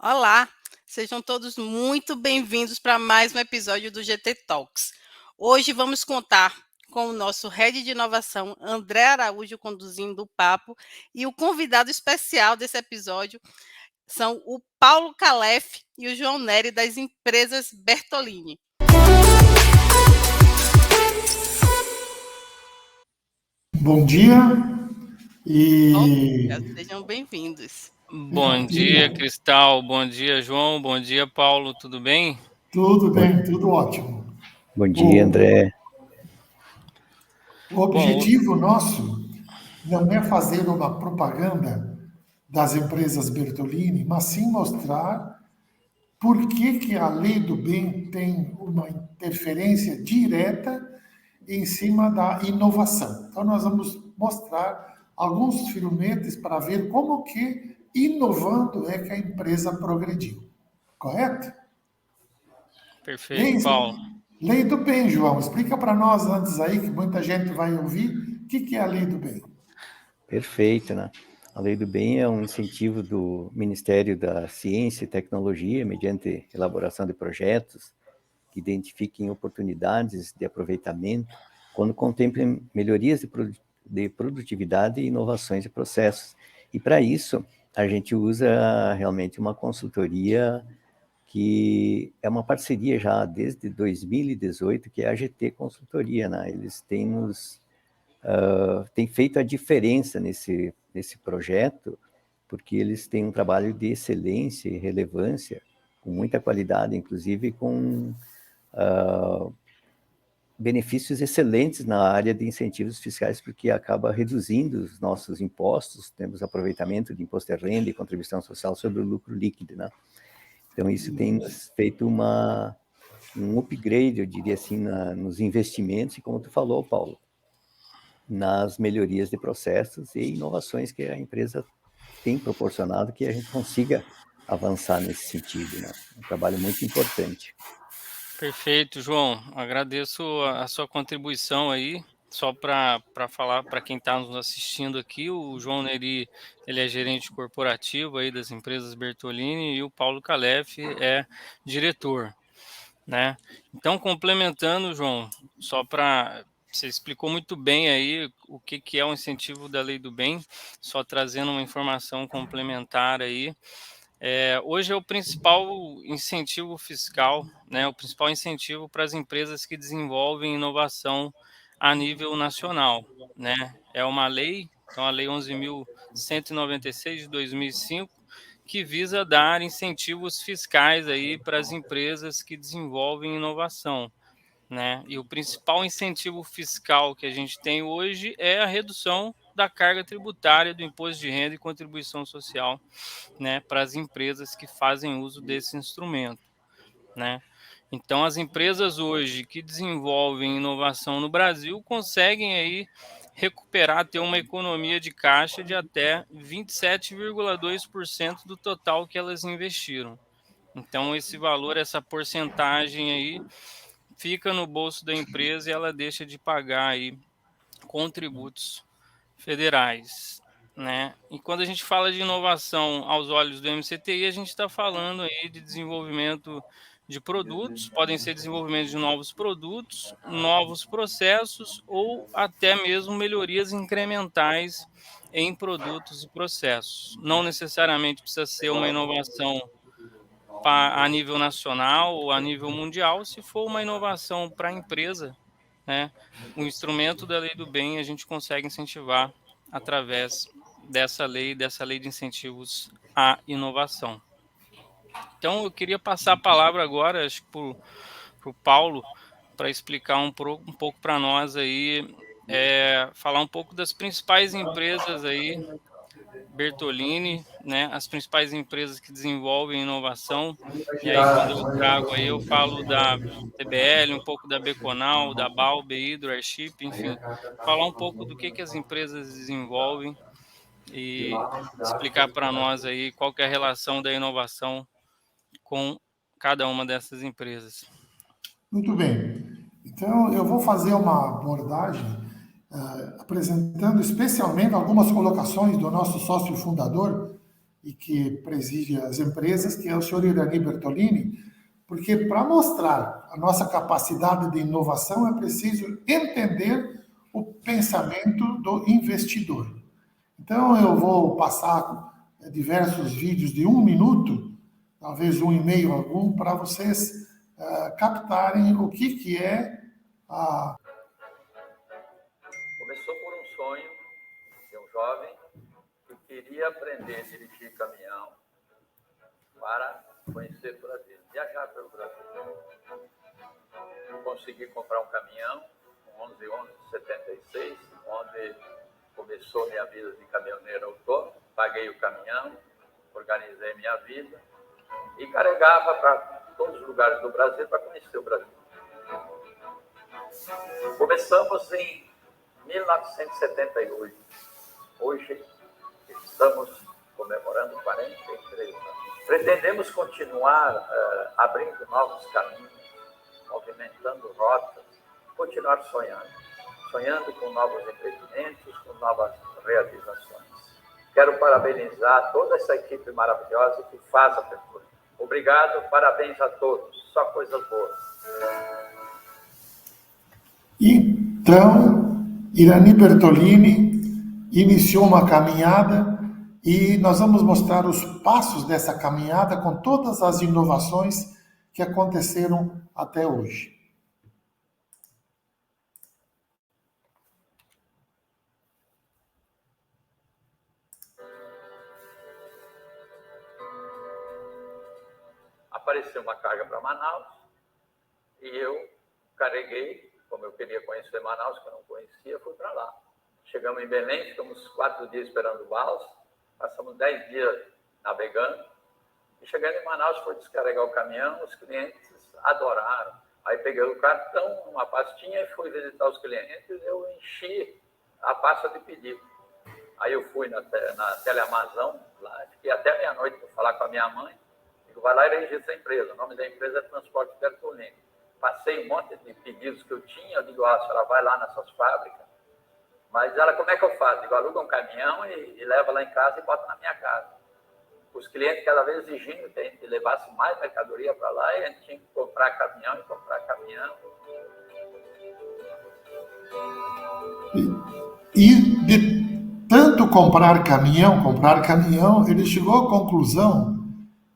Olá, sejam todos muito bem-vindos para mais um episódio do GT Talks. Hoje vamos contar com o nosso Head de Inovação, André Araújo, conduzindo o papo, e o convidado especial desse episódio são o Paulo Calef e o João Neri, das empresas Bertolini. Bom dia e Sejam bem-vindos. Bom dia, Cristal. Bom dia, João. Bom dia, Paulo. Tudo bem? Tudo bem, tudo ótimo. Bom dia, André. O objetivo nosso não é fazer uma propaganda das empresas Bertolini, mas sim mostrar por que a lei do bem tem uma interferência direta em cima da inovação. Então, nós vamos mostrar alguns firuletes para ver como que, inovando, é que a empresa progrediu. Correto? Perfeito, Paulo. Lei do bem, João. Explica para nós antes aí, que muita gente vai ouvir, o que é a lei do bem? Perfeito, né? A lei do bem é um incentivo do Ministério da Ciência e Tecnologia, mediante elaboração de projetos que identifiquem oportunidades de aproveitamento, quando contemplem melhorias de produtividade e inovações de processos. E para isso, a gente usa realmente uma consultoria que é uma parceria já desde 2018, que é a GT Consultoria, né? Eles têm feito a diferença nesse projeto, porque eles têm um trabalho de excelência e relevância, com muita qualidade, inclusive com benefícios excelentes na área de incentivos fiscais, porque acaba reduzindo os nossos impostos, temos aproveitamento de imposto de renda e contribuição social sobre o lucro líquido, né? Então, isso tem feito um upgrade, eu diria assim, nos investimentos, e como tu falou, Paulo, nas melhorias de processos e inovações que a empresa tem proporcionado, que a gente consiga avançar nesse sentido, né? Um trabalho muito importante. Perfeito, João. Agradeço a sua contribuição aí. Só para falar para quem está nos assistindo aqui, o João Neri, ele é gerente corporativo aí das empresas Bertolini, e o Paulo Calef é diretor, né? Então, complementando, João, só para... Você explicou muito bem aí o que é o incentivo da lei do bem, só trazendo uma informação complementar aí. Hoje é o principal incentivo fiscal, né? O principal incentivo para as empresas que desenvolvem inovação a nível nacional, né? É uma lei, então a Lei 11.196 de 2005, que visa dar incentivos fiscais aí para as empresas que desenvolvem inovação, né? E o principal incentivo fiscal que a gente tem hoje é a redução da carga tributária do imposto de renda e contribuição social, né, para as empresas que fazem uso desse instrumento, né? Então, as empresas hoje que desenvolvem inovação no Brasil conseguem aí recuperar, ter uma economia de caixa de até 27,2% do total que elas investiram. Então, esse valor, essa porcentagem aí, fica no bolso da empresa e ela deixa de pagar aí contributos federais, né? E quando a gente fala de inovação aos olhos do MCTI, a gente está falando aí de desenvolvimento de produtos, podem ser desenvolvimento de novos produtos, novos processos ou até mesmo melhorias incrementais em produtos e processos. Não necessariamente precisa ser uma inovação a nível nacional ou a nível mundial. Se for uma inovação para a empresa, né, o instrumento da lei do bem a gente consegue incentivar através dessa lei de incentivos à inovação. Então, eu queria passar a palavra agora, acho que para o Paulo, para explicar um pouco para nós aí, falar um pouco das principais empresas aí, Bertolini, né, as principais empresas que desenvolvem inovação. E aí, quando eu trago aí, eu falo da TBL, um pouco da Beconal, da Balbe, Hydro, Airship, enfim, falar um pouco do que as empresas desenvolvem e explicar para nós aí qual que é a relação da inovação com cada uma dessas empresas. Muito bem. Então, eu vou fazer uma abordagem apresentando especialmente algumas colocações do nosso sócio fundador, e que preside as empresas, que é o senhor Irani Bertolini, porque para mostrar a nossa capacidade de inovação é preciso entender o pensamento do investidor. Então, eu vou passar diversos vídeos de 1 minuto, talvez 1,5 algum, para vocês captarem o que é a... Começou por um sonho de um jovem que queria aprender a dirigir caminhão para conhecer o Brasil, viajar pelo Brasil. Consegui comprar um caminhão, um 1111-76, onde começou minha vida de caminhoneiro autônomo. Paguei o caminhão, organizei minha vida e carregava para todos os lugares do Brasil para conhecer o Brasil. Começamos em 1978. Hoje estamos comemorando 43 anos. Pretendemos continuar abrindo novos caminhos, movimentando rotas, continuar sonhando com novos empreendimentos, com novas realizações. Quero parabenizar toda essa equipe maravilhosa que faz a abertura. Obrigado, parabéns a todos, só coisas boas. Então, Irani Bertolini iniciou uma caminhada e nós vamos mostrar os passos dessa caminhada com todas as inovações que aconteceram até hoje. Apareceu uma carga para Manaus e eu carreguei, como eu queria conhecer Manaus, que eu não conhecia, fui para lá. Chegamos em Belém, ficamos 4 dias esperando o balsa, passamos 10 dias navegando e chegando em Manaus, fui descarregar o caminhão, os clientes adoraram. Aí peguei o cartão, uma pastinha e fui visitar os clientes, eu enchi a pasta de pedido. Aí eu fui na Teleamazon, lá, fiquei até meia-noite para falar com a minha mãe. Digo, vai lá e registra a empresa. O nome da empresa é Transporte Bertolini. Passei um monte de pedidos que eu tinha. Eu digo, a senhora vai lá nessas fábricas. Mas ela, como é que eu faço? Digo, aluga um caminhão e leva lá em casa e bota na minha casa. Os clientes cada vez exigindo que a gente levasse mais mercadoria para lá e a gente tinha que comprar caminhão e comprar caminhão. E de tanto comprar caminhão, ele chegou à conclusão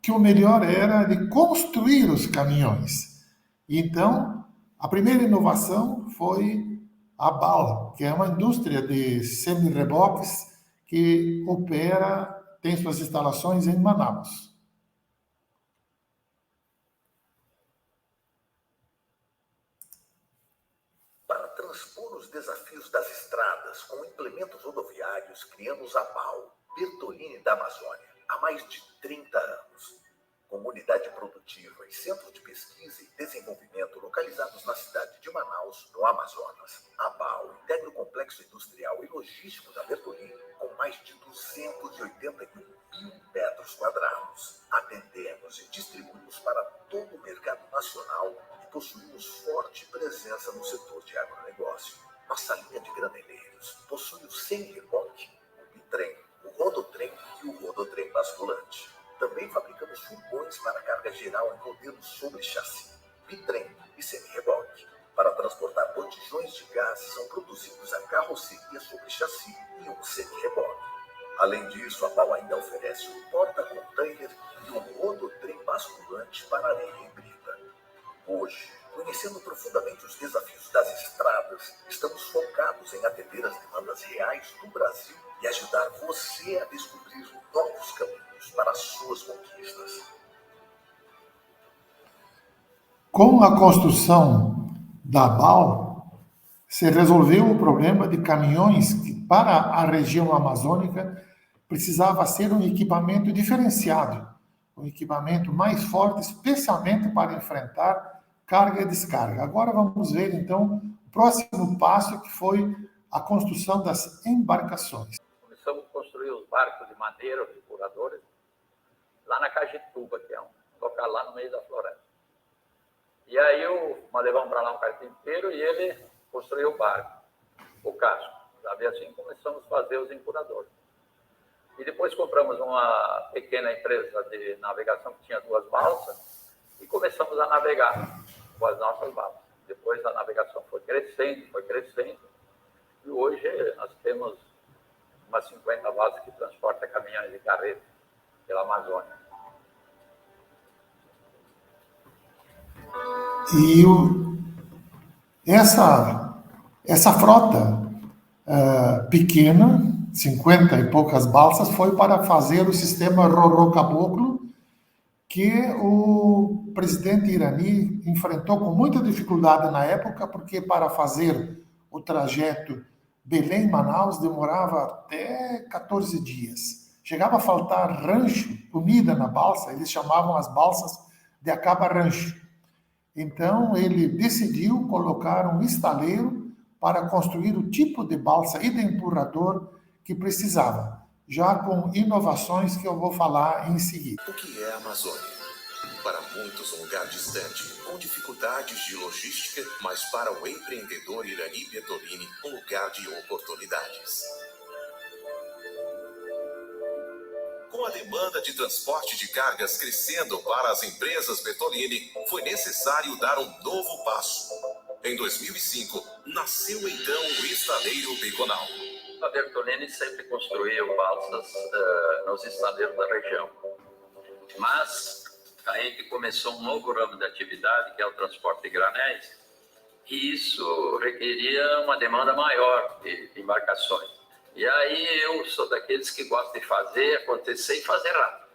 que o melhor era de construir os caminhões. Então, a primeira inovação foi a BAL, que é uma indústria de semi-reboques que tem suas instalações em Manaus. Para transpor os desafios das estradas com implementos rodoviários, criamos a BAL, Bertolini da Amazônia, há mais de 30 anos. Comunidade produtiva e centro de pesquisa e desenvolvimento localizados na cidade de Manaus, no Amazonas. A BAL integra o complexo industrial e logístico da Bertolini com mais de 281 mil metros quadrados. Atendemos e distribuímos para todo o mercado nacional e possuímos forte presença no setor de agronegócio. Nossa linha de graneleiros possui o semi-reboque, o bitrem, o rodotrem e o rodotrem basculante. Também fabricamos furgões para carga geral em modelos sobre chassi, bitrem e semi-reboque. Para transportar botijões de gás, são produzidos a carroceria sobre chassi e um semi-reboque. Além disso, a BAL ainda oferece um porta-container e um rodotrem basculante para areia e brita. Hoje, conhecendo profundamente os desafios das estradas, estamos focados em atender as demandas reais do Brasil e ajudar você a descobrir novos caminhos para as suas conquistas. Com a construção da BAL, se resolveu o problema de caminhões que, para a região amazônica, precisava ser um equipamento diferenciado, um equipamento mais forte, especialmente para enfrentar carga e descarga. Agora vamos ver, então, o próximo passo, que foi a construção das embarcações. Começamos a construir os barcos de madeira, os curadores, lá na Cajituba, que é um local lá no meio da floresta. E aí eu levamos para lá um carpinteiro e ele construiu o barco, o casco. Sabe? Assim começamos a fazer os encuradores. E depois compramos uma pequena empresa de navegação que tinha 2 balsas e começamos a navegar com as nossas balsas. Depois a navegação foi crescendo, e hoje nós temos umas 50 balsas que transportam caminhões e carretas pela Amazônia. E essa frota pequena, 50 e poucas balsas, foi para fazer o sistema Rorô Caboclo, que o presidente Irani enfrentou com muita dificuldade na época, porque para fazer o trajeto Belém-Manaus demorava até 14 dias. Chegava a faltar rancho, comida na balsa, eles chamavam as balsas de acaba-rancho. Então, ele decidiu colocar um estaleiro para construir o tipo de balsa e de empurrador que precisava, já com inovações que eu vou falar em seguida. O que é a Amazônia? Para muitos, um lugar distante, com dificuldades de logística, mas para o empreendedor Irani Bertolini, um lugar de oportunidades. Com a demanda de transporte de cargas crescendo para as empresas Bertolini, foi necessário dar um novo passo. Em 2005, nasceu então o estaleiro Beconal. A Bertolini sempre construiu balsas nos estaleiros da região. Mas a gente começou um novo ramo de atividade, que é o transporte de granéis, e isso requeria uma demanda maior de embarcações. E aí eu sou daqueles que gostam de fazer acontecer e fazer rápido.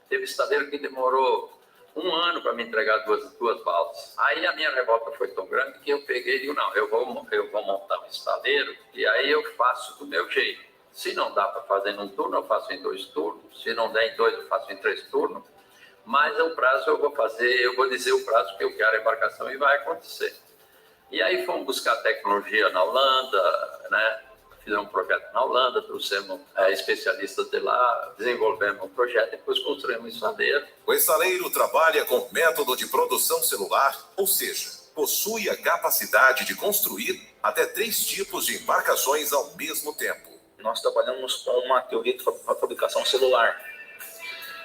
Teve estaleiro que demorou 1 ano para me entregar duas balsas. Aí a minha revolta foi tão grande que eu peguei e digo, não, eu vou montar um estaleiro e aí eu faço do meu jeito. Se não dá para fazer num turno, eu faço em 2 turnos. Se não der em 2, eu faço em 3 turnos. Mas o prazo eu vou dizer o prazo que eu quero a embarcação e vai acontecer. E aí fomos buscar tecnologia na Holanda, né? Fizemos um projeto na Holanda, trouxemos especialistas de lá, desenvolvemos um projeto e depois construímos um estaleiro. O estaleiro trabalha com método de produção celular, ou seja, possui a capacidade de construir até 3 tipos de embarcações ao mesmo tempo. Nós trabalhamos com uma teoria de fabricação celular,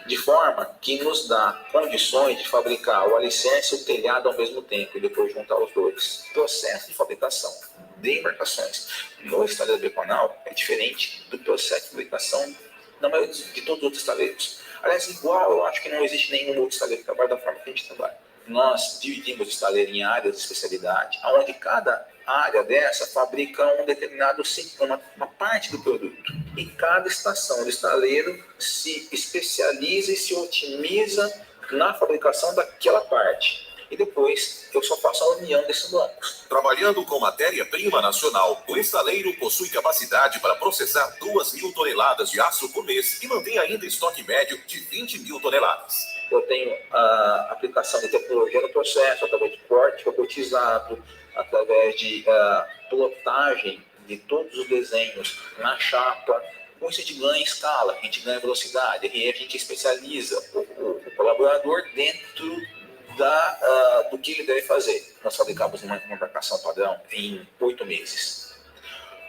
de forma que nos dá condições de fabricar o alicerce e o telhado ao mesmo tempo e depois juntar os dois. O processo de fabricação de embarcações no estaleiro Beconal é diferente do processo de fabricação na maioria de todos os outros estaleiros. Aliás, igual, eu acho que não existe nenhum outro estaleiro que trabalha da forma que a gente trabalha. Nós dividimos o estaleiro em áreas de especialidade, onde cada área dessa fabrica um determinado uma parte do produto. E cada estação do estaleiro se especializa e se otimiza na fabricação daquela parte. E depois eu só faço a união desses blocos. Trabalhando com matéria-prima nacional, o estaleiro possui capacidade para processar 2.000 toneladas de aço por mês e mantém ainda estoque médio de 20.000 toneladas. Eu tenho a aplicação de tecnologia no processo, através de corte robotizado, através de plotagem de todos os desenhos na chapa. Com isso a gente ganha escala, a gente ganha velocidade, e a gente especializa o colaborador dentro do que ele deve fazer. Nós fabricamos uma embarcação padrão em 8 meses.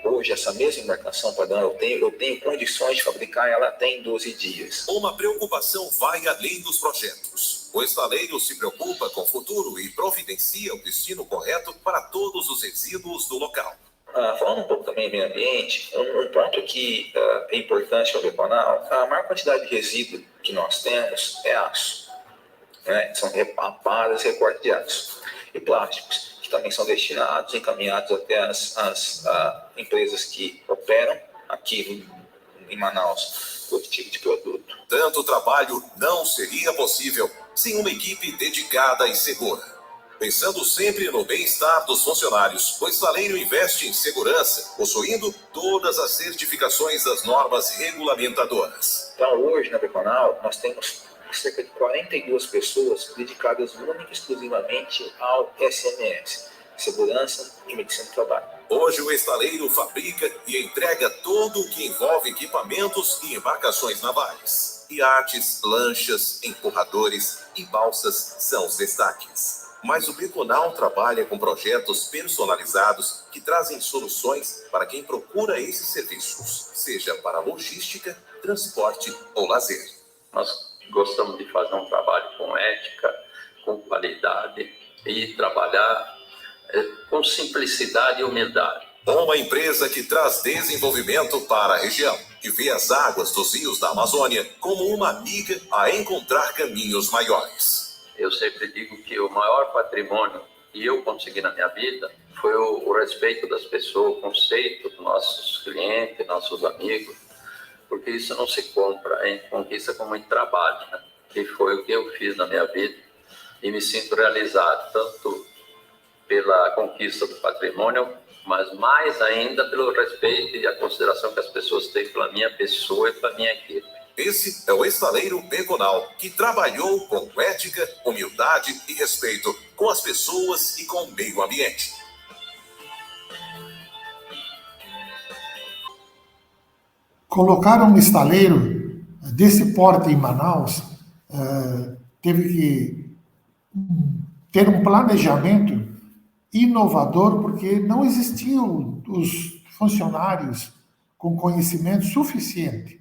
Hoje, essa mesma embarcação padrão, eu tenho condições de fabricar ela até em 12 dias. Uma preocupação vai além dos projetos. O estaleiro se preocupa com o futuro e providencia o destino correto para todos os resíduos do local. Falando um pouco também do meio ambiente, um ponto que é importante para o Beconal, a maior quantidade de resíduo que nós temos é aço. Né? São repapadas e recortes de aço. E plásticos, que também são destinados, encaminhados até as empresas que operam aqui em Manaus com esse tipo de produto. Tanto trabalho não seria possível sem uma equipe dedicada e segura. Pensando sempre no bem-estar dos funcionários, o estaleiro investe em segurança, possuindo todas as certificações das normas regulamentadoras. Então, hoje, na Beconal, nós temos cerca de 42 pessoas dedicadas única e exclusivamente ao SMS, Segurança e Medicina do Trabalho. Hoje o estaleiro fabrica e entrega tudo o que envolve equipamentos e embarcações navais. Iates, lanchas, empurradores e balsas são os destaques. Mas o Beconal trabalha com projetos personalizados que trazem soluções para quem procura esses serviços, seja para logística transporte ou lazer. Nós gostamos de fazer um trabalho com ética, com qualidade e trabalhar com simplicidade e humildade. Uma empresa que traz desenvolvimento para a região, que vê as águas dos rios da Amazônia como uma amiga a encontrar caminhos maiores. Eu sempre digo que o maior patrimônio que eu consegui na minha vida foi o respeito das pessoas, o conceito dos nossos clientes, nossos amigos, porque isso não se compra, a gente conquista com muito trabalho, né? Que foi o que eu fiz na minha vida e me sinto realizado tanto pela conquista do patrimônio, mas mais ainda pelo respeito e a consideração que as pessoas têm pela minha pessoa e pela minha equipe. Esse é o estaleiro Beconal, que trabalhou com ética, humildade e respeito com as pessoas e com o meio ambiente. Colocar um estaleiro desse porte em Manaus teve que ter um planejamento inovador, porque não existiam os funcionários com conhecimento suficiente.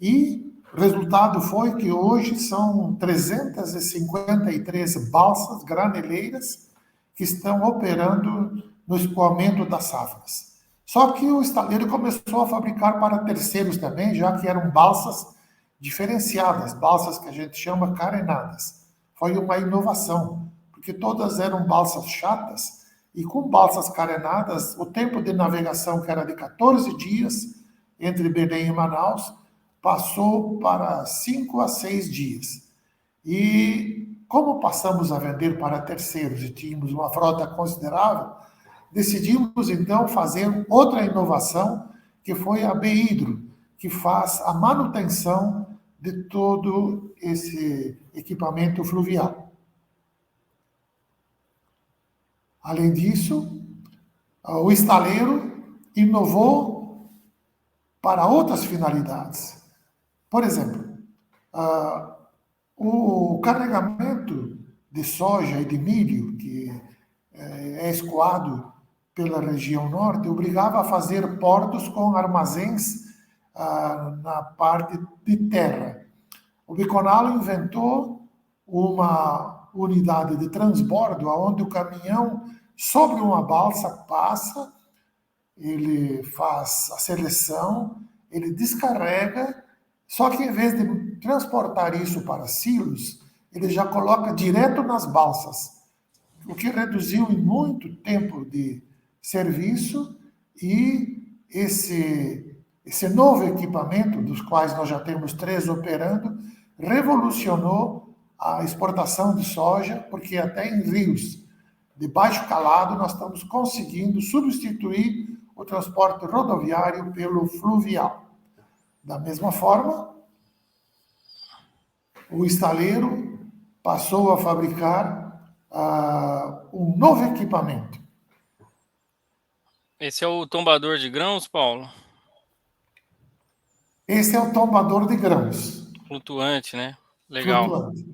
E o resultado foi que hoje são 353 balsas graneleiras que estão operando no escoamento das safras. Só que o estaleiro começou a fabricar para terceiros também, já que eram balsas diferenciadas, balsas que a gente chama carenadas. Foi uma inovação, porque todas eram balsas chatas, e com balsas carenadas, o tempo de navegação, que era de 14 dias entre Belém e Manaus, passou para 5 a 6 dias. E como passamos a vender para terceiros e tínhamos uma frota considerável, decidimos então fazer outra inovação, que foi a Behidro, que faz a manutenção de todo esse equipamento fluvial. Além disso, o estaleiro inovou para outras finalidades. Por exemplo, o carregamento de soja e de milho, que é escoado pela região norte, obrigava a fazer portos com armazéns na parte de terra. O Beconal inventou uma unidade de transbordo, onde o caminhão, sobre uma balsa, passa, ele faz a seleção, ele descarrega, só que em vez de transportar isso para silos, ele já coloca direto nas balsas, o que reduziu em muito tempo de serviço, e esse novo equipamento, dos quais nós já temos 3 operando, revolucionou a exportação de soja, porque até em rios de baixo calado nós estamos conseguindo substituir o transporte rodoviário pelo fluvial. Da mesma forma, o estaleiro passou a fabricar um novo equipamento. Esse é o tombador de grãos, Paulo? Esse é o tombador de grãos. Flutuante, né? Legal. Flutuante.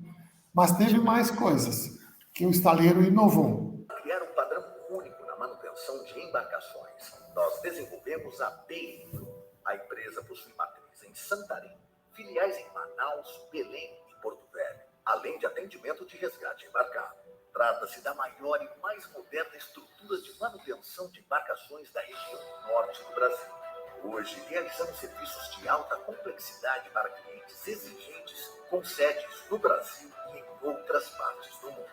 Mas teve mais coisas que o estaleiro inovou. Criar um padrão único na manutenção de embarcações, nós desenvolvemos a Behidro. A empresa possui matriz em Santarém, filiais em Manaus, Belém e Porto Velho, além de atendimento de resgate embarcado. Trata-se da maior e mais moderna estrutura de manutenção de embarcações da região norte do Brasil. Hoje, realizamos serviços de alta complexidade para clientes exigentes, com sedes no Brasil e em outras partes do mundo.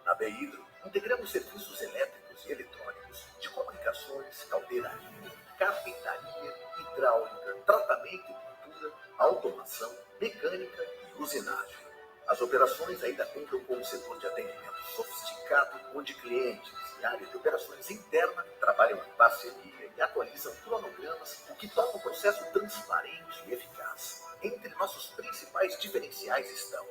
Na Behidro, integramos serviços elétricos e eletrônicos, de comunicações, caldeiraria, carpintaria, hidráulica, tratamento e pintura, automação, mecânica e usinagem. As operações ainda contam com um setor de atendimento sofisticado, onde clientes e áreas de operações interna trabalham em parceria e atualizam cronogramas, o que torna o processo transparente e eficaz. Entre nossos principais diferenciais estão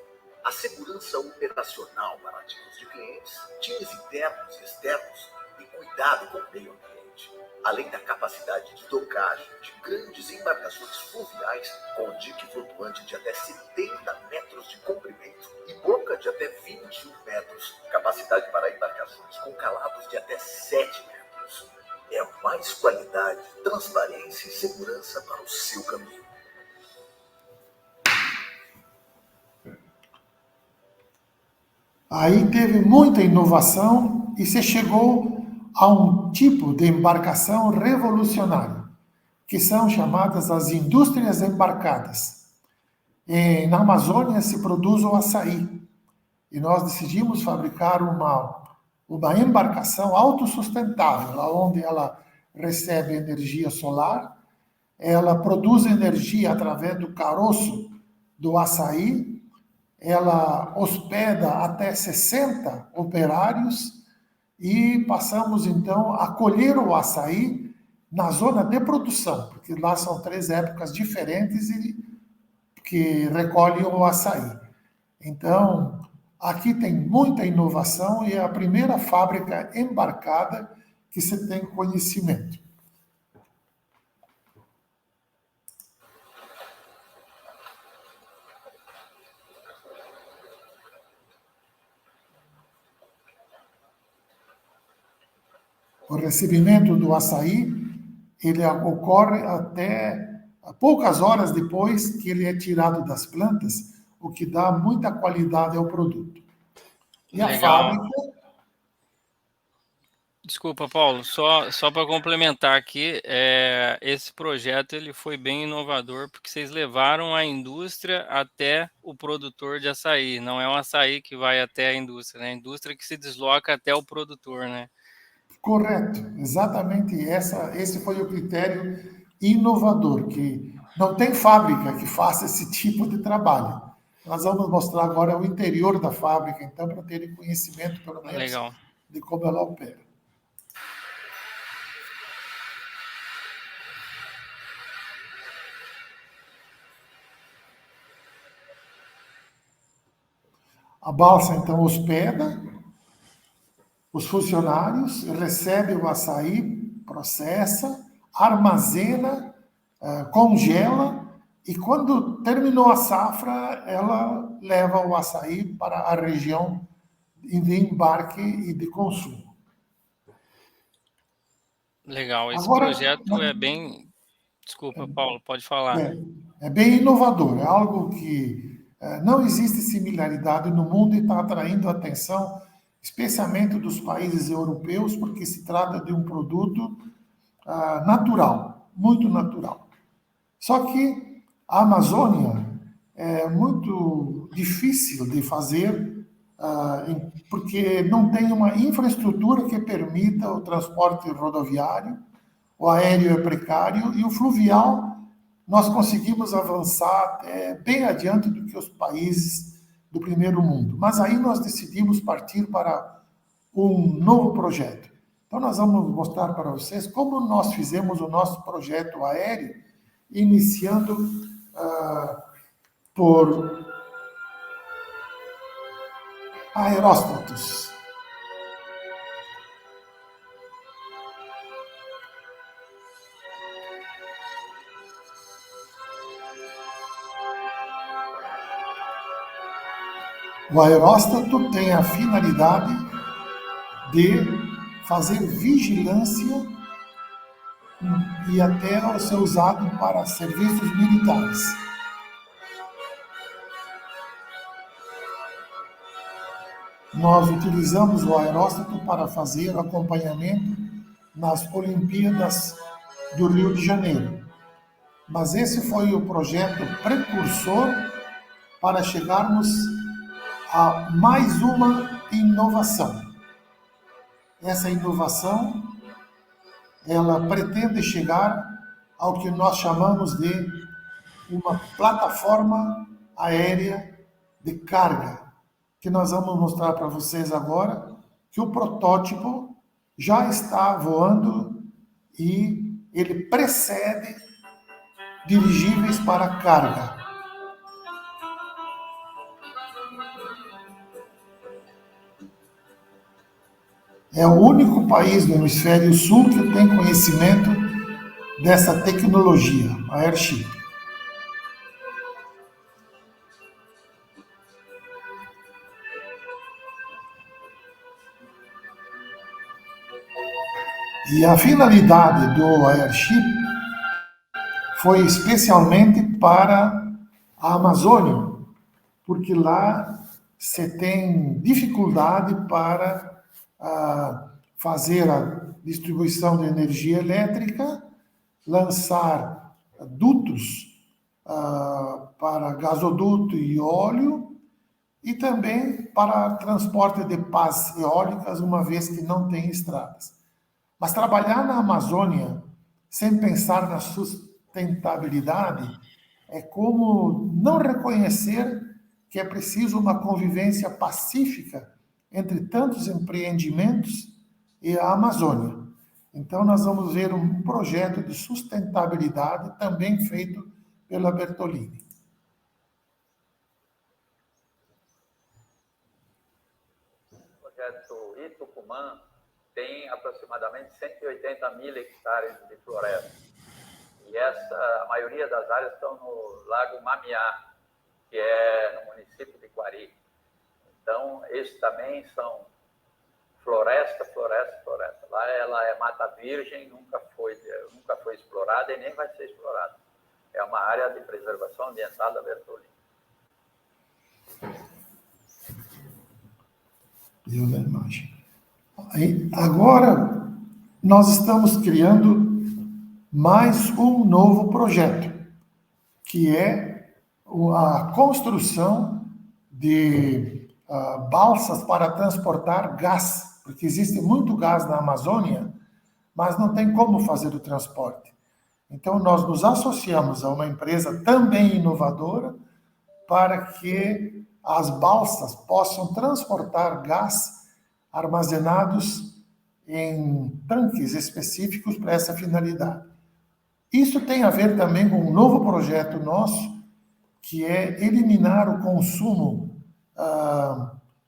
a segurança operacional para ativos de clientes, times internos e externos e cuidado com o meio ambiente, além da capacidade de docagem de grandes embarcações fluviais com dique flutuante de até 70 metros de comprimento e boca de até 21 metros, capacidade para embarcações com calados de até 7 metros. É mais qualidade, transparência e segurança para o seu caminho. Aí teve muita inovação e se chegou a um tipo de embarcação revolucionário, que são chamadas as indústrias embarcadas. Na Amazônia se produz o açaí, e nós decidimos fabricar uma embarcação autossustentável, onde ela recebe energia solar, ela produz energia através do caroço do açaí, ela hospeda até 60 operários e passamos então a colher o açaí na zona de produção, porque lá são 3 épocas diferentes e que recolhem o açaí. Então, aqui tem muita inovação e é a primeira fábrica embarcada que se tem conhecimento. O recebimento do açaí, ele ocorre até poucas horas depois que ele é tirado das plantas, o que dá muita qualidade ao produto. E a fábrica... Desculpa, Paulo, só para complementar aqui, esse projeto ele foi bem inovador, porque vocês levaram a indústria até o produtor de açaí, não é o açaí que vai até a indústria, né? A indústria que se desloca até o produtor, né? Correto, exatamente esse foi o critério inovador, que não tem fábrica que faça esse tipo de trabalho. Nós vamos mostrar agora o interior da fábrica, então, para terem conhecimento, pelo menos, Legal, de como ela opera. A balsa, então, hospeda os funcionários, recebe o açaí, processa, armazena, congela, e quando terminou a safra, ela leva o açaí para a região de embarque e de consumo. legal. Esse Agora, projeto é bem... Desculpa, Paulo, pode falar. É bem inovador, é algo que não existe similaridade no mundo e está atraindo a atenção, especialmente dos países europeus, porque se trata de um produto natural, muito natural. Só que a Amazônia é muito difícil de fazer, porque não tem uma infraestrutura que permita o transporte rodoviário, o aéreo é precário e o fluvial nós conseguimos avançar bem adiante do que os países do primeiro mundo. Mas aí nós decidimos partir para um novo projeto. Então nós vamos mostrar para vocês como nós fizemos o nosso projeto aéreo, iniciando por aeróstatos. O aeróstato tem a finalidade de fazer vigilância e até ser usado para serviços militares. Nós utilizamos o aeróstato para fazer acompanhamento nas Olimpíadas do Rio de Janeiro. Mas esse foi o projeto precursor para chegarmos a mais uma inovação. Essa inovação, ela pretende chegar ao que nós chamamos de uma plataforma aérea de carga, que nós vamos mostrar para vocês agora, que o protótipo já está voando e ele precede dirigíveis para carga. É o único país do hemisfério sul que tem conhecimento dessa tecnologia, a Airship. E a finalidade do Airship foi especialmente para a Amazônia, porque lá se tem dificuldade para fazer a distribuição de energia elétrica, lançar dutos para gasoduto e óleo e também para transporte de pás eólicas, uma vez que não tem estradas. Mas trabalhar na Amazônia sem pensar na sustentabilidade é como não reconhecer que é preciso uma convivência pacífica entre tantos empreendimentos e a Amazônia. Então, nós vamos ver um projeto de sustentabilidade também feito pela Bertolini. O projeto Itucumã tem aproximadamente 180 mil hectares de floresta. E a maioria das áreas estão no Lago Mamiá, que é no município de Quari. Então, esses também são floresta, floresta, floresta. Lá ela é mata virgem, nunca foi explorada e nem vai ser explorada. É uma área de preservação ambiental da Bertolini. Viu na imagem? Agora, nós estamos criando mais um novo projeto, que é a construção de balsas para transportar gás, porque existe muito gás na Amazônia, mas não tem como fazer o transporte. Então, nós nos associamos a uma empresa também inovadora para que as balsas possam transportar gás armazenados em tanques específicos para essa finalidade. Isso tem a ver também com um novo projeto nosso, que é eliminar o consumo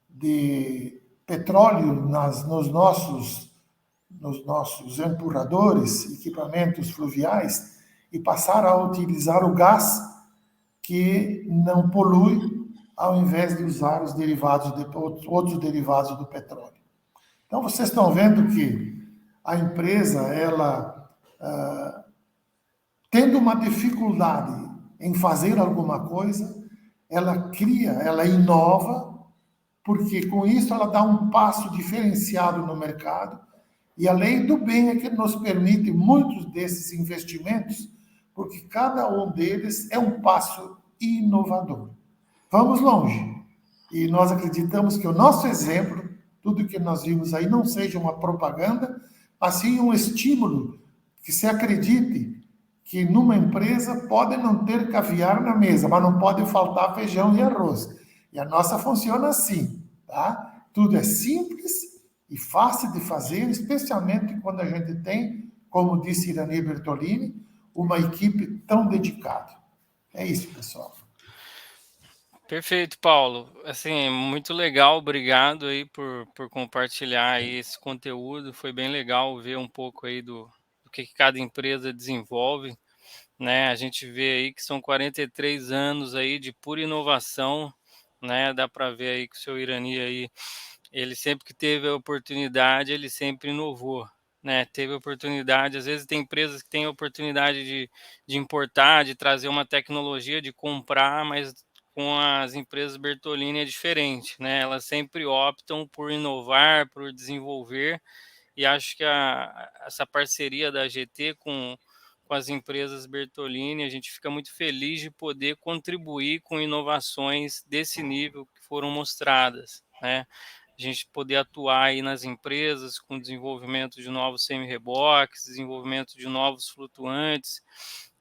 de petróleo nos nossos empurradores, equipamentos fluviais, e passar a utilizar o gás que não polui, ao invés de usar os outros derivados do petróleo. Então, vocês estão vendo que a empresa, ela, tendo uma dificuldade em fazer alguma coisa, ela cria, ela inova, porque com isso ela dá um passo diferenciado no mercado, e a lei do bem é que nos permite muitos desses investimentos, porque cada um deles é um passo inovador. Vamos longe. E nós acreditamos que o nosso exemplo, tudo que nós vimos aí, não seja uma propaganda, mas sim um estímulo que se acredite que numa empresa pode não ter caviar na mesa, mas não pode faltar feijão e arroz. E a nossa funciona assim, tá? Tudo é simples e fácil de fazer, especialmente quando a gente tem, como disse Irani Bertolini, uma equipe tão dedicada. É isso, pessoal. Perfeito, Paulo. Assim, muito legal. Obrigado aí por compartilhar aí esse conteúdo. Foi bem legal ver um pouco aí do que cada empresa desenvolve, né? A gente vê aí que são 43 anos aí de pura inovação, né? Dá para ver aí que o seu Irani aí, ele sempre que teve a oportunidade, ele sempre inovou, né? Teve oportunidade, às vezes tem empresas que têm a oportunidade de importar, de trazer uma tecnologia, de comprar, mas com as empresas Bertolini é diferente, né? Elas sempre optam por inovar, por desenvolver, e acho que essa parceria da GT com as empresas Bertolini, a gente fica muito feliz de poder contribuir com inovações desse nível que foram mostradas, né? A gente poder atuar aí nas empresas com desenvolvimento de novos semi-reboques, desenvolvimento de novos flutuantes,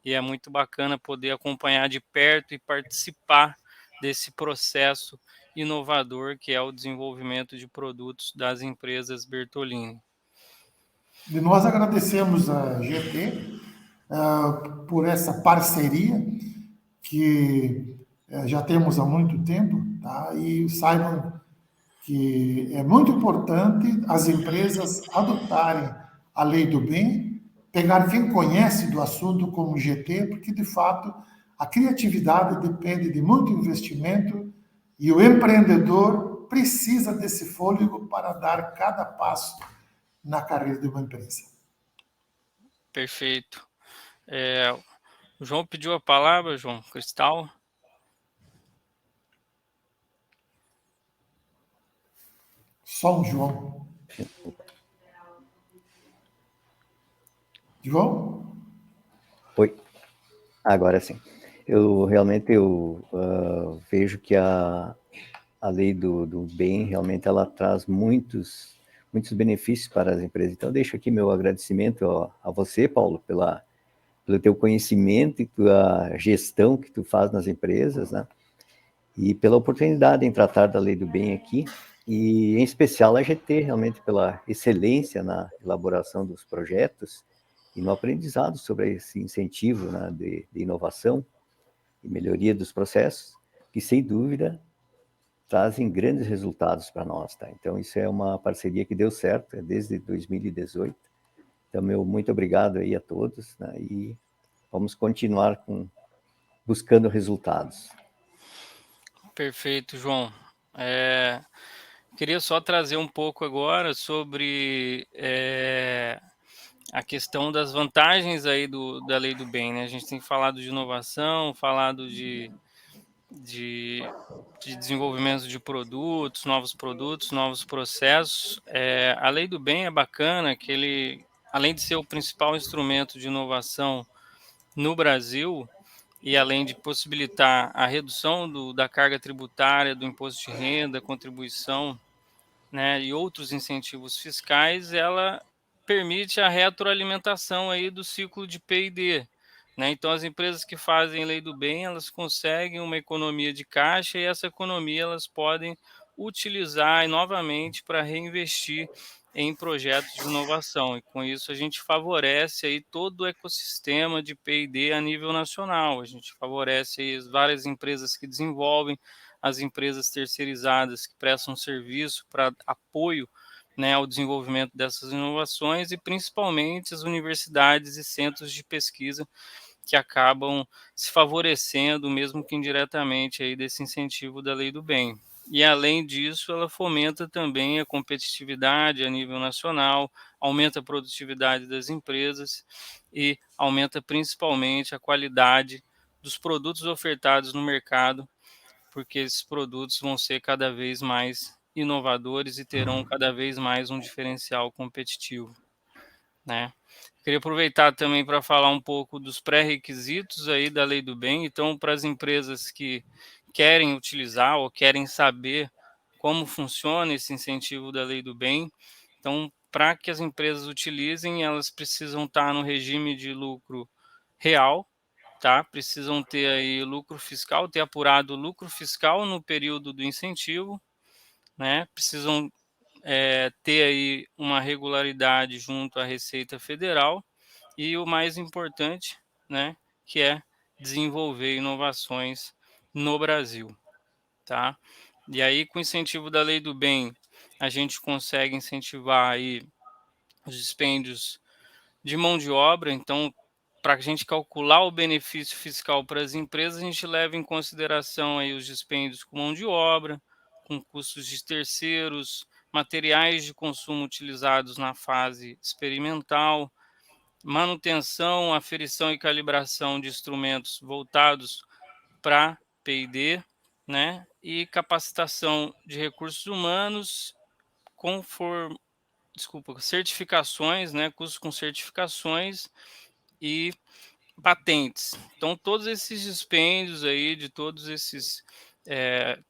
e é muito bacana poder acompanhar de perto e participar desse processo inovador que é o desenvolvimento de produtos das empresas Bertolini. E nós agradecemos a GT por essa parceria que já temos há muito tempo, tá? E saibam que é muito importante as empresas adotarem a lei do bem, pegar quem conhece do assunto como GT, porque, de fato, a criatividade depende de muito investimento e o empreendedor precisa desse fôlego para dar cada passo na carreira de uma empresa. Perfeito. O João pediu a palavra, João Cristal. Só um João. João? Oi, agora sim. Eu realmente vejo que a lei do bem, realmente, ela traz muitos benefícios para as empresas. Então, deixo aqui meu agradecimento a você, Paulo, pelo teu conhecimento e pela gestão que tu faz nas empresas, né? E pela oportunidade em tratar da lei do bem aqui, e em especial a GT, realmente pela excelência na elaboração dos projetos e no aprendizado sobre esse incentivo, né, de inovação e melhoria dos processos, que sem dúvida trazem grandes resultados para nós, tá? Então isso é uma parceria que deu certo desde 2018. Então, muito obrigado aí a todos, né? E vamos continuar buscando resultados. Perfeito, João. Queria só trazer um pouco agora sobre a questão das vantagens aí da lei do bem, né? A gente tem falado de inovação, falado de desenvolvimento de produtos, novos processos. A lei do bem é bacana que ele, além de ser o principal instrumento de inovação no Brasil, e além de possibilitar a redução da carga tributária, do imposto de renda, contribuição, né, e outros incentivos fiscais, ela permite a retroalimentação aí do ciclo de P&D, né? Então, as empresas que fazem lei do bem, elas conseguem uma economia de caixa, e essa economia elas podem utilizar novamente para reinvestir em projetos de inovação, e com isso a gente favorece aí todo o ecossistema de P&D a nível nacional. A gente favorece aí as várias empresas que desenvolvem, as empresas terceirizadas que prestam serviço para apoio, né, ao desenvolvimento dessas inovações, e principalmente as universidades e centros de pesquisa que acabam se favorecendo, mesmo que indiretamente, aí desse incentivo da lei do bem. E, além disso, ela fomenta também a competitividade a nível nacional, aumenta a produtividade das empresas e aumenta principalmente a qualidade dos produtos ofertados no mercado, porque esses produtos vão ser cada vez mais inovadores e terão cada vez mais um diferencial competitivo, né? Queria aproveitar também para falar um pouco dos pré-requisitos aí da lei do bem. Então, para as empresas que querem utilizar ou querem saber como funciona esse incentivo da lei do bem, então, para que as empresas utilizem, elas precisam estar no regime de lucro real, tá? Precisam ter aí lucro fiscal, ter apurado lucro fiscal no período do incentivo, né? Precisam ter aí uma regularidade junto à Receita Federal, e o mais importante, né, que é desenvolver inovações no Brasil, tá? E aí, com o incentivo da Lei do Bem, a gente consegue incentivar aí os dispêndios de mão de obra. Então, para a gente calcular o benefício fiscal para as empresas, a gente leva em consideração aí os dispêndios com mão de obra, com custos de terceiros, materiais de consumo utilizados na fase experimental, manutenção, aferição e calibração de instrumentos voltados para P&D, né? E capacitação de recursos humanos, certificações, né? Custos com certificações e patentes. Então, todos esses dispêndios aí, de todos esses,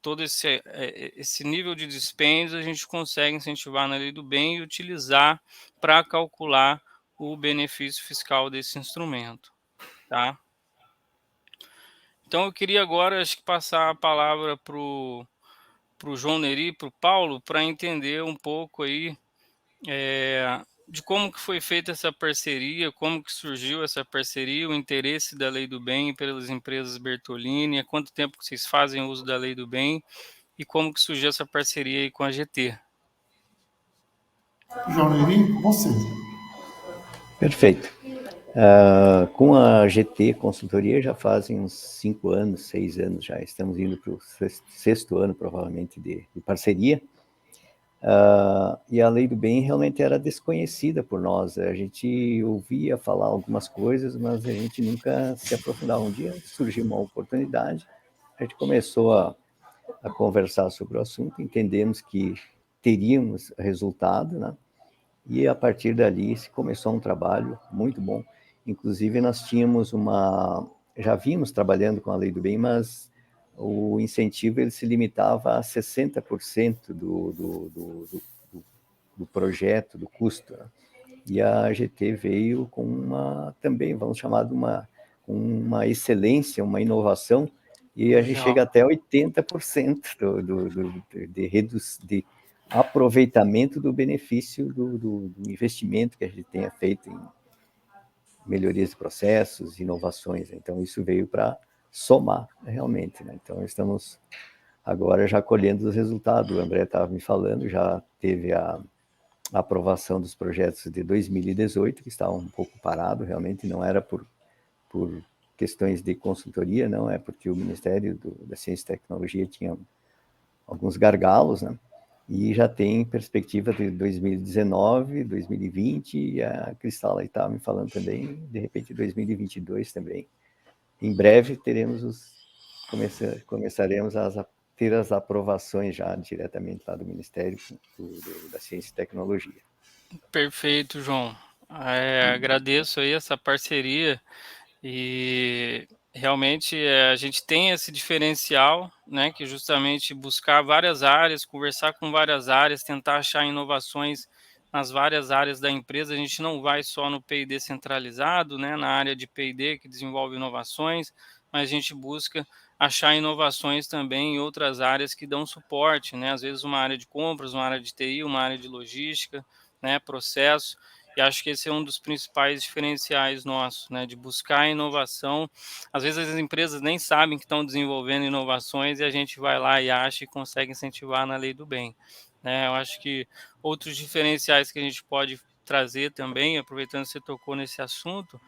todo esse nível de dispêndios, a gente consegue incentivar na lei do bem e utilizar para calcular o benefício fiscal desse instrumento, tá? Então, eu queria agora, acho que, passar a palavra para o João Neri, para o Paulo, para entender um pouco aí de como que foi feita essa parceria, como que surgiu essa parceria, o interesse da Lei do Bem pelas empresas Bertolini, há quanto tempo que vocês fazem uso da Lei do Bem e como que surgiu essa parceria aí com a GT. João Neri, você. Perfeito. Com a GT Consultoria já fazem uns 5 anos, 6 anos já. Estamos indo para o sexto ano, provavelmente, de parceria. E a Lei do Bem realmente era desconhecida por nós. A gente ouvia falar algumas coisas, mas a gente nunca se aprofundava. Um dia surgiu uma oportunidade, a gente começou a conversar sobre o assunto, entendemos que teríamos resultado, né? E a partir dali se começou um trabalho muito bom. Inclusive nós tínhamos já vínhamos trabalhando com a Lei do Bem, mas o incentivo ele se limitava a 60% do projeto, do custo, né? E a GT veio com também, vamos chamar de uma excelência, uma inovação, e a gente chega até 80% de aproveitamento do benefício do investimento que a gente tenha feito em melhorias de processos, inovações. Então, isso veio para somar, realmente, né? Então, estamos agora já colhendo os resultados. O André estava me falando, já teve a aprovação dos projetos de 2018, que estavam um pouco parados, realmente, não era por questões de consultoria, não, é porque o Ministério da Ciência e Tecnologia tinha alguns gargalos, né? E já tem perspectiva de 2019, 2020, e a Cristal aí estava me falando também, de repente 2022 também. Em breve começaremos a ter as aprovações já diretamente lá do Ministério da Ciência e Tecnologia. Perfeito, João. Agradeço aí essa parceria e realmente a gente tem esse diferencial, né, que é justamente buscar várias áreas, conversar com várias áreas, tentar achar inovações nas várias áreas da empresa. A gente não vai só no P&D centralizado, né, na área de P&D que desenvolve inovações, mas a gente busca achar inovações também em outras áreas que dão suporte, né, às vezes uma área de compras, uma área de TI, uma área de logística, né, processo. E acho que esse é um dos principais diferenciais nossos, né, de buscar inovação. Às vezes as empresas nem sabem que estão desenvolvendo inovações e a gente vai lá e acha e consegue incentivar na lei do bem, né? Eu acho que outros diferenciais que a gente pode trazer também, aproveitando que você tocou nesse assunto,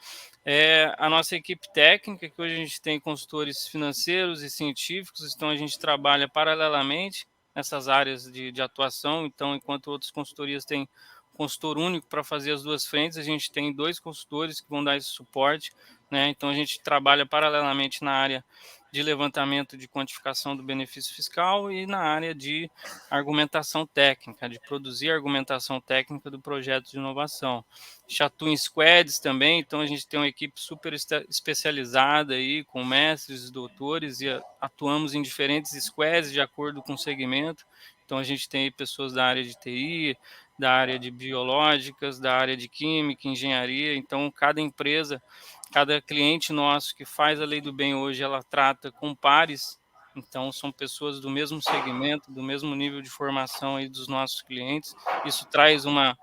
é a nossa equipe técnica, que hoje a gente tem consultores financeiros e científicos, então a gente trabalha paralelamente nessas áreas de atuação. Então, enquanto outras consultorias têm consultor único para fazer as duas frentes, a gente tem 2 consultores que vão dar esse suporte, né? Então a gente trabalha paralelamente na área de levantamento de quantificação do benefício fiscal e na área de argumentação técnica, de produzir argumentação técnica do projeto de inovação. A gente atua em squads também, então a gente tem uma equipe super especializada aí, com mestres e doutores, e atuamos em diferentes squads de acordo com o segmento. Então a gente tem pessoas da área de TI, da área de biológicas, da área de química, engenharia. Então, cada empresa, cada cliente nosso que faz a lei do bem hoje, ela trata com pares. Então, são pessoas do mesmo segmento, do mesmo nível de formação aí dos nossos clientes. Isso traz uma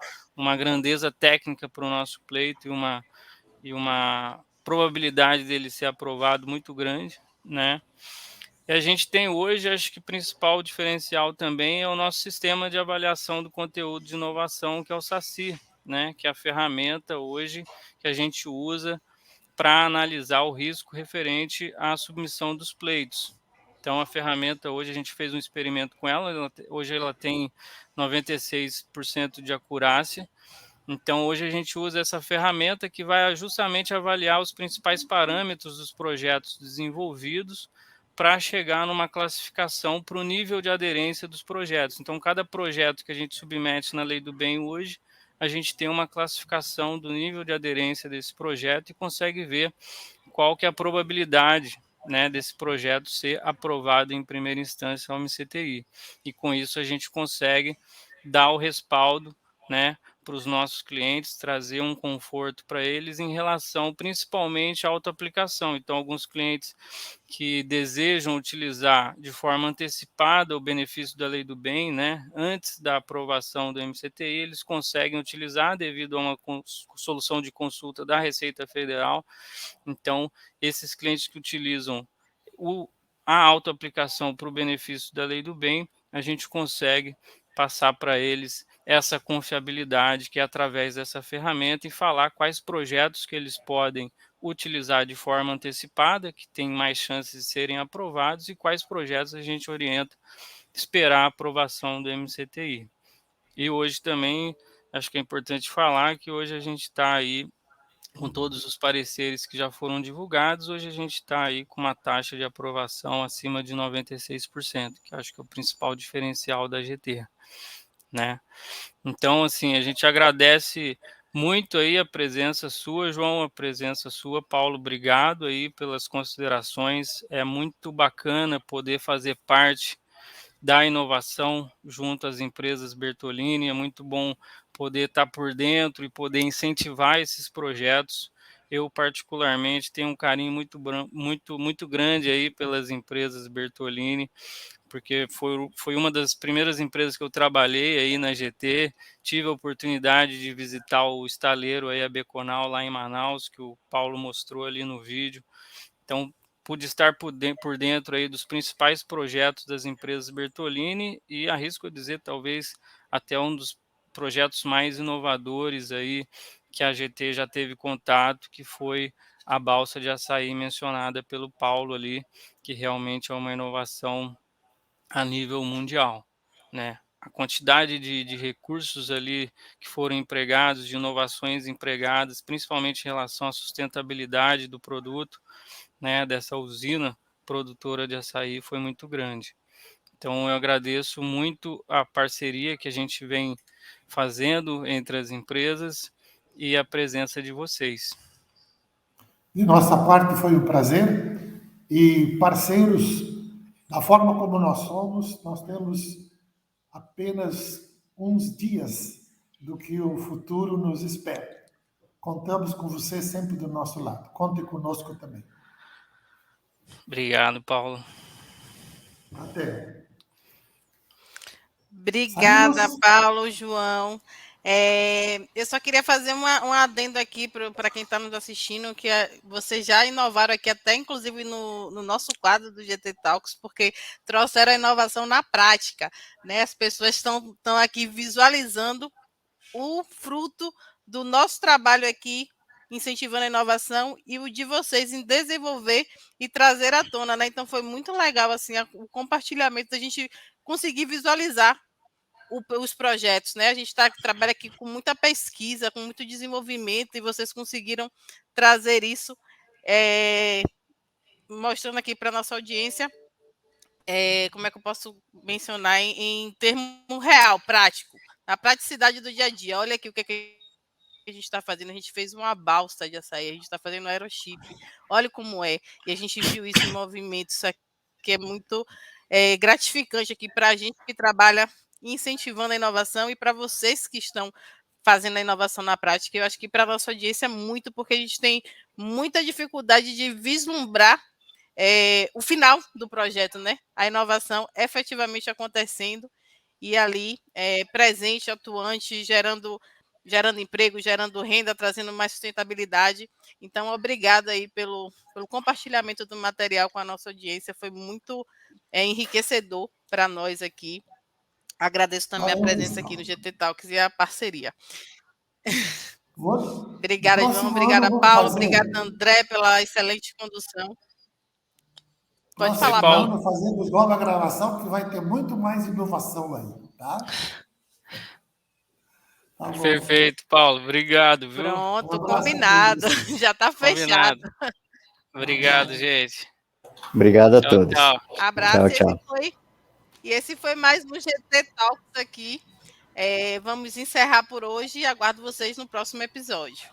grandeza técnica para o nosso pleito e uma probabilidade dele ser aprovado muito grande, né? E a gente tem hoje, acho que o principal diferencial também é o nosso sistema de avaliação do conteúdo de inovação, que é o SACI, né? Que é a ferramenta hoje que a gente usa para analisar o risco referente à submissão dos pleitos. Então, a ferramenta, hoje a gente fez um experimento com ela, hoje ela tem 96% de acurácia. Então, hoje a gente usa essa ferramenta que vai justamente avaliar os principais parâmetros dos projetos desenvolvidos para chegar numa classificação para o nível de aderência dos projetos. Então, cada projeto que a gente submete na Lei do Bem hoje, a gente tem uma classificação do nível de aderência desse projeto e consegue ver qual que é a probabilidade, né, desse projeto ser aprovado em primeira instância ao MCTI. E com isso a gente consegue dar o respaldo, né, para os nossos clientes, trazer um conforto para eles em relação principalmente à autoaplicação. Então, alguns clientes que desejam utilizar de forma antecipada o benefício da lei do bem, né, antes da aprovação do MCTI, eles conseguem utilizar devido a uma solução de consulta da Receita Federal. Então, esses clientes que utilizam a autoaplicação para o benefício da lei do bem, a gente consegue passar para eles essa confiabilidade que é através dessa ferramenta e falar quais projetos que eles podem utilizar de forma antecipada, que tem mais chances de serem aprovados, e quais projetos a gente orienta esperar a aprovação do MCTI. E hoje também, acho que é importante falar que hoje a gente está aí com todos os pareceres que já foram divulgados, hoje a gente está aí com uma taxa de aprovação acima de 96%, que acho que é o principal diferencial da GT. né? Então, assim, a gente agradece muito aí a presença sua, João, a presença sua, Paulo, obrigado aí pelas considerações. É muito bacana poder fazer parte da inovação junto às empresas Bertolini. É muito bom poder estar por dentro e poder incentivar esses projetos. Eu, particularmente, tenho um carinho muito grande aí pelas empresas Bertolini, porque foi uma das primeiras empresas que eu trabalhei aí na GT. Tive a oportunidade de visitar o estaleiro aí, a Beconal, lá em Manaus, que o Paulo mostrou ali no vídeo. Então, pude estar por dentro aí dos principais projetos das empresas Bertolini e arrisco a dizer, talvez, até um dos projetos mais inovadores aí que a GT já teve contato, que foi a balsa de açaí mencionada pelo Paulo ali, que realmente é uma inovação a nível mundial, né? A quantidade de recursos ali que foram empregados, de inovações empregadas, principalmente em relação à sustentabilidade do produto, né, dessa usina produtora de açaí, foi muito grande. Então, eu agradeço muito a parceria que a gente vem fazendo entre as empresas e a presença de vocês. De nossa parte foi um prazer e parceiros, da forma como nós somos, nós temos apenas uns dias do que o futuro nos espera. Contamos com você sempre do nosso lado. Conte conosco também. Obrigado, Paulo. Até. Obrigada, Saímos. Paulo, João. Eu só queria fazer um adendo aqui para quem está nos assistindo, que vocês já inovaram aqui, até inclusive no nosso quadro do GT Talks, porque trouxeram a inovação na prática, né? As pessoas estão aqui visualizando o fruto do nosso trabalho aqui, incentivando a inovação, e o de vocês em desenvolver e trazer à tona, né? Então foi muito legal assim, o compartilhamento da gente conseguir visualizar os projetos, né? A gente trabalha aqui com muita pesquisa, com muito desenvolvimento, e vocês conseguiram trazer isso, mostrando aqui para a nossa audiência, como é que eu posso mencionar em termo real, prático, a praticidade do dia a dia. Olha aqui o que a gente está fazendo. A gente fez uma balsa de açaí, a gente está fazendo um aerochip. Olha como é. E a gente viu isso em movimento. Isso aqui é muito gratificante aqui para a gente que trabalha incentivando a inovação e para vocês que estão fazendo a inovação na prática. Eu acho que para a nossa audiência é muito, porque a gente tem muita dificuldade de vislumbrar o final do projeto, né? A inovação efetivamente acontecendo e ali presente, atuante, gerando emprego, gerando renda, trazendo mais sustentabilidade. Então, obrigada aí pelo compartilhamento do material com a nossa audiência, foi muito enriquecedor para nós aqui. Agradeço também a presença aqui no GT Talks e a parceria. Obrigada, João, obrigada, Paulo, obrigada, André, pela excelente condução. Pode falar, Paulo. Fazendo nova gravação, que vai ter muito mais inovação aí, tá? Tá bom. Perfeito, Paulo. Obrigado, viu? Pronto, combinado. Já está fechado. Obrigado, gente. Obrigado a todos. Tchau. Abraço. Tchau. Esse foi mais um GT Talks aqui. Vamos encerrar por hoje e aguardo vocês no próximo episódio.